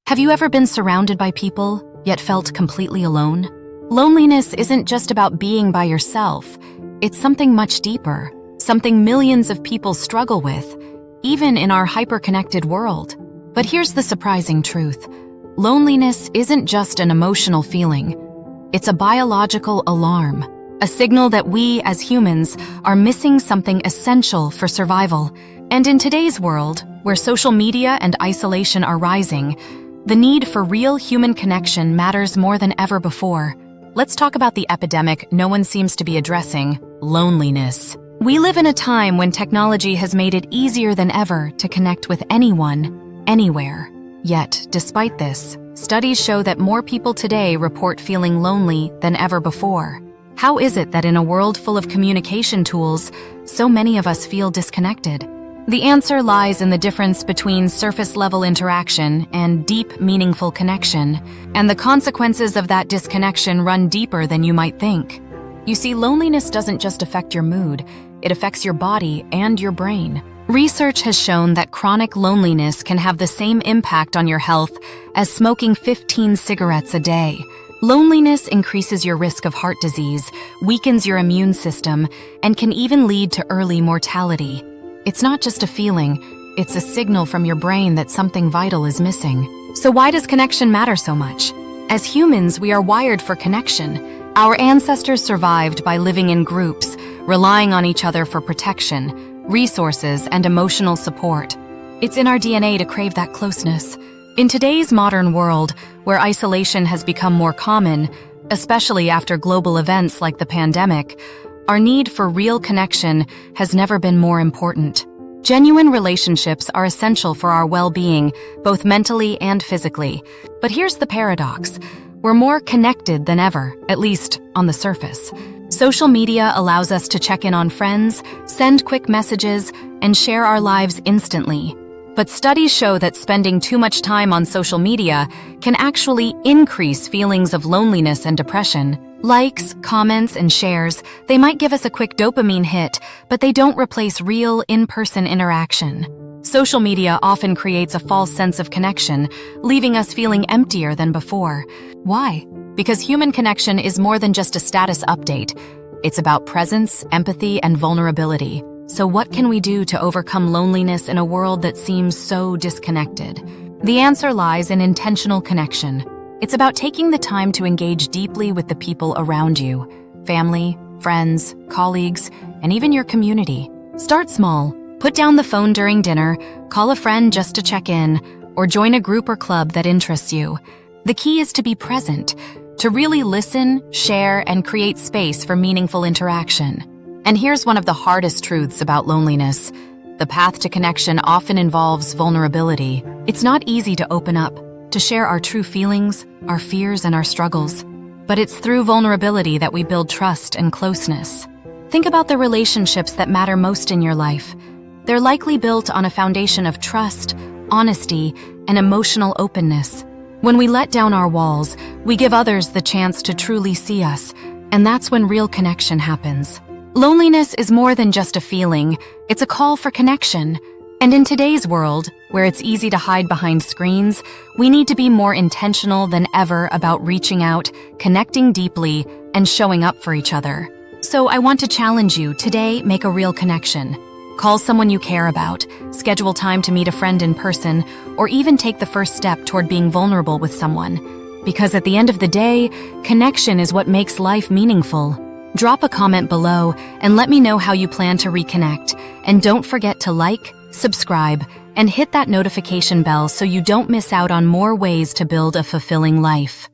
Have you ever been surrounded by people, yet felt completely alone? Loneliness isn't just about being by yourself. It's something much deeper, something millions of people struggle with, even in our hyper-connected world. But here's the surprising truth. Loneliness isn't just an emotional feeling. It's a biological alarm, a signal that we, as humans, are missing something essential for survival. And in today's world, where social media and isolation are rising, the need for real human connection matters more than ever before. Let's talk about the epidemic no one seems to be addressing: loneliness. We live in a time when technology has made it easier than ever to connect with anyone, anywhere. Yet, despite this, studies show that more people today report feeling lonely than ever before. How is it that in a world full of communication tools, so many of us feel disconnected? The answer lies in the difference between surface-level interaction and deep, meaningful connection, and the consequences of that disconnection run deeper than you might think. You see, loneliness doesn't just affect your mood, it affects your body and your brain. Research has shown that chronic loneliness can have the same impact on your health as smoking 15 cigarettes a day. Loneliness increases your risk of heart disease, weakens your immune system, and can even lead to early mortality. It's not just a feeling, it's a signal from your brain that something vital is missing. So why does connection matter so much? As humans, we are wired for connection. Our ancestors survived by living in groups, relying on each other for protection, resources, and emotional support. It's in our DNA to crave that closeness. In today's modern world, where isolation has become more common, especially after global events like the pandemic, our need for real connection has never been more important. Genuine relationships are essential for our well-being, both mentally and physically. But here's the paradox. We're more connected than ever, at least on the surface. Social media allows us to check in on friends, send quick messages, and share our lives instantly. But studies show that spending too much time on social media can actually increase feelings of loneliness and depression. Likes, comments, and shares, they might give us a quick dopamine hit, but they don't replace real, in-person interaction. Social media often creates a false sense of connection, leaving us feeling emptier than before. Why? Because human connection is more than just a status update. It's about presence, empathy, and vulnerability. So what can we do to overcome loneliness in a world that seems so disconnected? The answer lies in intentional connection. It's about taking the time to engage deeply with the people around you: family, friends, colleagues, and even your community. Start small. Put down the phone during dinner, call a friend just to check in, or join a group or club that interests you. The key is to be present, to really listen, share, and create space for meaningful interaction. And here's one of the hardest truths about loneliness. The path to connection often involves vulnerability. It's not easy to open up, to share our true feelings, our fears, and our struggles. But it's through vulnerability that we build trust and closeness. Think about the relationships that matter most in your life. They're likely built on a foundation of trust, honesty, and emotional openness. When we let down our walls, we give others the chance to truly see us, and that's when real connection happens. Loneliness is more than just a feeling, it's a call for connection. And in today's world, where it's easy to hide behind screens, we need to be more intentional than ever about reaching out, connecting deeply, and showing up for each other. So I want to challenge you today: make a real connection. Call someone you care about, schedule time to meet a friend in person, or even take the first step toward being vulnerable with someone. Because at the end of the day, connection is what makes life meaningful. Drop a comment below and let me know how you plan to reconnect. And don't forget to like, subscribe, and hit that notification bell so you don't miss out on more ways to build a fulfilling life.